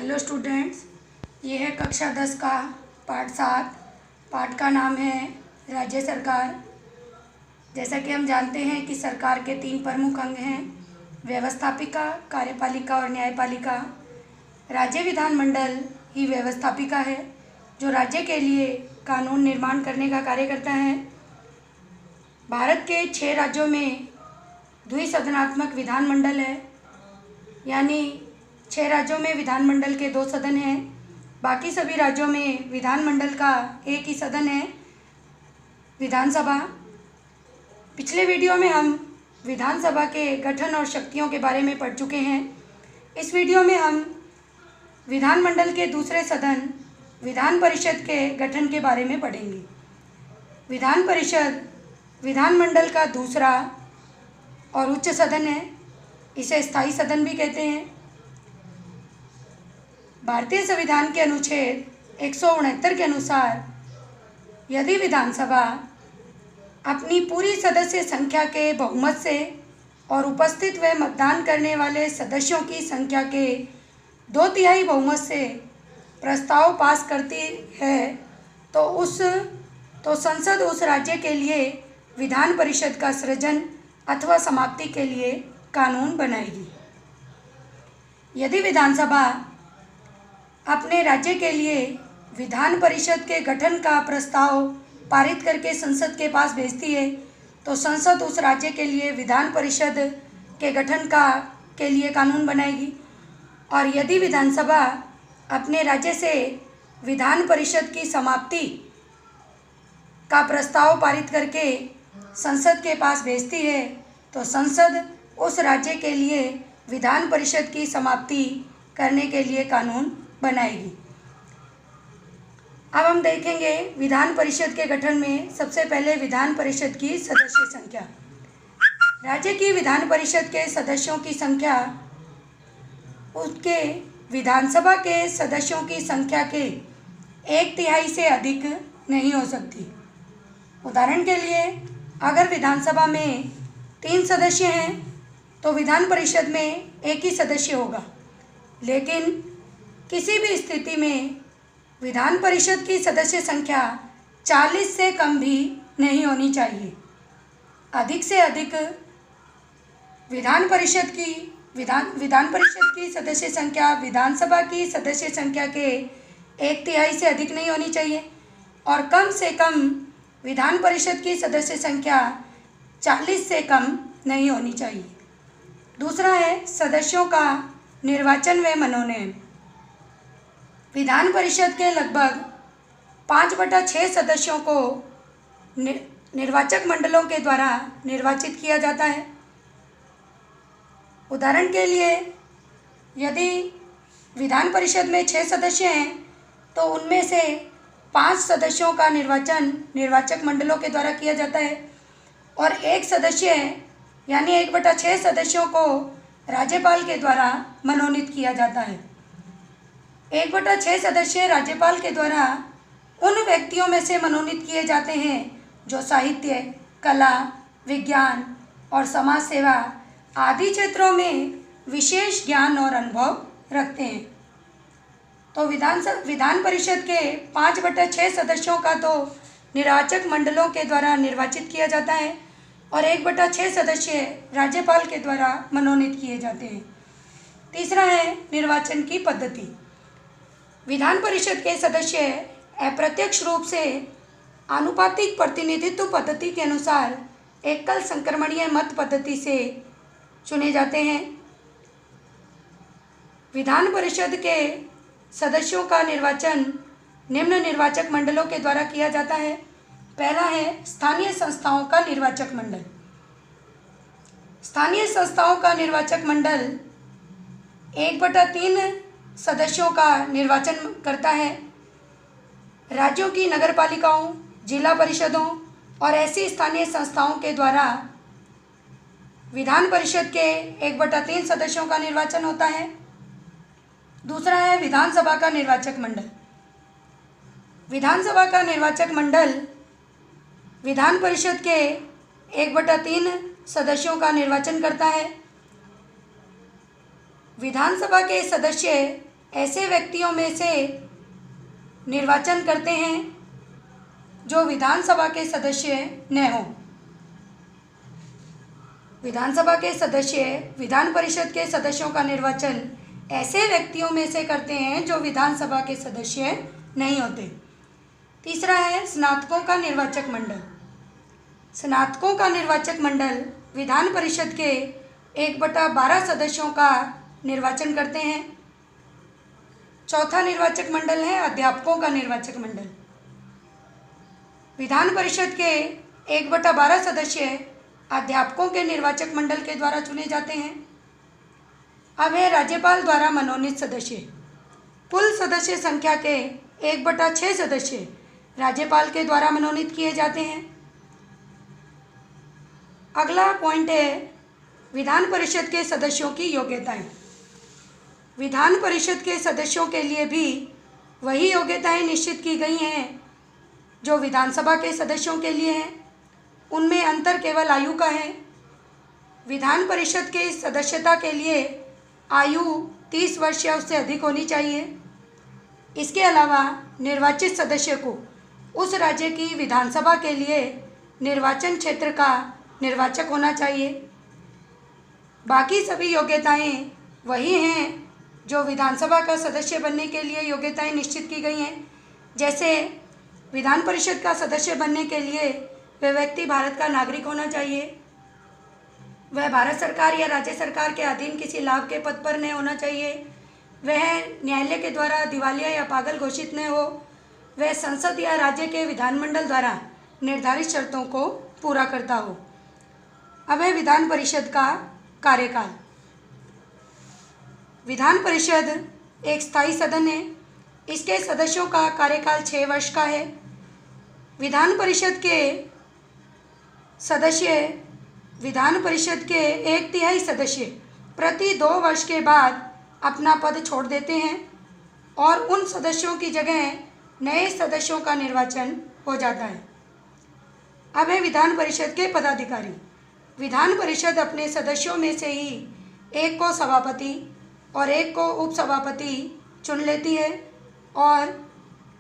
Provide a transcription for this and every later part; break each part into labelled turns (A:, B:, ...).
A: Hello students, ये है कक्षा 10 का पाठ 7। पाठ का नाम है राज्य सरकार। जैसा कि हम जानते हैं कि सरकार के 3 प्रमुख अंग हैं, व्यवस्थापिका, कार्यपालिका और न्यायपालिका। राज्य विधानमंडल ही व्यवस्थापिका है, जो राज्य के लिए कानून निर्माण करने का कार्य करता है। भारत के 6 राज्यों में द्विसदनात्मक विधानमंडल है, यानी 6 राज्यों में विधानमंडल के 2 सदन हैं। बाकी सभी राज्यों में विधानमंडल का एक ही सदन है, विधानसभा। पिछले वीडियो में हम विधानसभा के गठन और शक्तियों के बारे में पढ़ चुके हैं। इस वीडियो में हम विधानमंडल के दूसरे सदन विधान परिषद के गठन के बारे में पढ़ेंगे। विधान परिषद विधानमंडल का दूसरा और उच्च सदन है, इसे स्थायी सदन भी कहते हैं। भारतीय संविधान के अनुच्छेद 169 के अनुसार यदि विधानसभा अपनी पूरी सदस्य संख्या के बहुमत से और उपस्थित व मतदान करने वाले सदस्यों की संख्या के 2/3 बहुमत से प्रस्ताव पास करती है तो संसद उस राज्य के लिए विधान परिषद का सृजन अथवा समाप्ति के लिए कानून बनाएगी। यदि विधानसभा अपने राज्य के लिए विधान परिषद के गठन का प्रस्ताव पारित करके संसद के पास भेजती है, तो संसद उस राज्य के लिए विधान परिषद के गठन के लिए कानून बनाएगी। और यदि विधानसभा अपने राज्य से विधान परिषद की समाप्ति का प्रस्ताव पारित करके संसद के पास भेजती है, तो संसद उस राज्य के लिए विधान परिषद की समाप्ति करने के लिए कानून बनाएगी। अब हम देखेंगे विधान परिषद के गठन में सबसे पहले विधान परिषद की सदस्य संख्या। राज्य की विधान परिषद के सदस्यों की संख्या उसके विधानसभा के सदस्यों की संख्या के 1/3 से अधिक नहीं हो सकती। उदाहरण के लिए, अगर विधानसभा में 3 सदस्य हैं तो विधान परिषद में 1 ही सदस्य होगा। लेकिन किसी भी स्थिति में विधान परिषद की सदस्य संख्या 40 से कम भी नहीं होनी चाहिए। अधिक से अधिक विधान परिषद की सदस्य संख्या विधानसभा की सदस्य संख्या के 1/3 से अधिक नहीं होनी चाहिए, और कम से कम विधान परिषद की सदस्य संख्या 40 से कम नहीं होनी चाहिए। दूसरा है सदस्यों का निर्वाचन व मनोनयन। विधान परिषद के लगभग 5/6 सदस्यों को निर्वाचक मंडलों के द्वारा निर्वाचित किया जाता है। उदाहरण के लिए, यदि विधान परिषद में 6 सदस्य हैं तो उनमें से 5 सदस्यों का निर्वाचन निर्वाचक मंडलों के द्वारा किया जाता है, और 1 सदस्य यानी 1/6 सदस्यों को राज्यपाल के द्वारा मनोनीत किया जाता है। 1/6 सदस्य राज्यपाल के द्वारा उन व्यक्तियों में से मनोनीत किए जाते हैं जो साहित्य, कला, विज्ञान और समाज सेवा आदि क्षेत्रों में विशेष ज्ञान और अनुभव रखते हैं। तो विधान परिषद के 5/6 सदस्यों का तो निर्वाचक मंडलों के द्वारा निर्वाचित किया जाता है, और 1/6 सदस्य राज्यपाल के द्वारा मनोनीत किए जाते हैं। तीसरा है निर्वाचन की पद्धति। विधान परिषद के सदस्य अप्रत्यक्ष रूप से आनुपातिक प्रतिनिधित्व पद्धति के अनुसार एकल संक्रमणीय मत पद्धति से चुने जाते हैं। विधान परिषद के सदस्यों का निर्वाचन निम्न निर्वाचक मंडलों के द्वारा किया जाता है। पहला है स्थानीय संस्थाओं का निर्वाचक मंडल। स्थानीय संस्थाओं का निर्वाचक मंडल 1/3 सदस्यों का निर्वाचन करता है। राज्यों की नगरपालिकाओं, जिला परिषदों और ऐसी स्थानीय संस्थाओं के द्वारा विधान परिषद के 1/3 सदस्यों का निर्वाचन होता है। दूसरा है विधानसभा का निर्वाचक मंडल। विधानसभा का निर्वाचक मंडल विधान परिषद के 1/3 सदस्यों का निर्वाचन करता है। विधानसभा के सदस्य ऐसे व्यक्तियों में से निर्वाचन करते हैं जो विधानसभा के सदस्य न हों। विधानसभा के सदस्य विधान परिषद के सदस्यों का निर्वाचन ऐसे व्यक्तियों में से करते हैं जो विधानसभा के सदस्य नहीं होते। तीसरा है स्नातकों का निर्वाचक मंडल। स्नातकों का निर्वाचक मंडल विधान परिषद के 1/12 सदस्यों का निर्वाचन करते हैं। चौथा निर्वाचक मंडल है अध्यापकों का निर्वाचक मंडल। विधान परिषद के 1/12 सदस्य अध्यापकों के निर्वाचक मंडल के द्वारा चुने जाते हैं। अब है राज्यपाल द्वारा मनोनीत सदस्य। कुल सदस्य संख्या के 1/6 सदस्य राज्यपाल के द्वारा मनोनीत किए जाते हैं। अगला पॉइंट है विधान परिषद के सदस्यों की योग्यताएं। विधान परिषद के सदस्यों के लिए भी वही योग्यताएं निश्चित की गई हैं जो विधानसभा के सदस्यों के लिए हैं। उनमें अंतर केवल आयु का है। विधान परिषद के सदस्यता के लिए आयु 30 वर्ष या उससे अधिक होनी चाहिए। इसके अलावा निर्वाचित सदस्य को उस राज्य की विधानसभा के लिए निर्वाचन क्षेत्र का निर्वाचक होना चाहिए। बाकी सभी योग्यताएं वही हैं जो विधानसभा का सदस्य बनने के लिए योग्यताएं निश्चित की गई हैं। जैसे विधान परिषद का सदस्य बनने के लिए वह व्यक्ति भारत का नागरिक होना चाहिए, वह भारत सरकार या राज्य सरकार के अधीन किसी लाभ के पद पर न होना चाहिए, वह न्यायालय के द्वारा दिवालिया या पागल घोषित न हो, वह संसद या राज्य के विधानमंडल द्वारा निर्धारित शर्तों को पूरा करता हो। अब है विधान परिषद का कार्यकाल। विधान परिषद एक स्थायी सदन है। इसके सदस्यों का कार्यकाल 6 वर्ष का है। विधान परिषद के सदस्य विधान परिषद के 1/3 सदस्य प्रति 2 वर्ष के बाद अपना पद छोड़ देते हैं और उन सदस्यों की जगह नए सदस्यों का निर्वाचन हो जाता है। अब है विधान परिषद के पदाधिकारी। विधान परिषद अपने सदस्यों में से ही एक को सभापति और एक को उपसभापति चुन लेती है और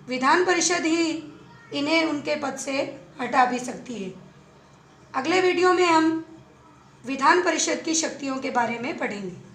A: विधान परिषद ही इन्हें उनके पद से हटा भी सकती है। अगले वीडियो में हम विधान परिषद की शक्तियों के बारे में पढ़ेंगे।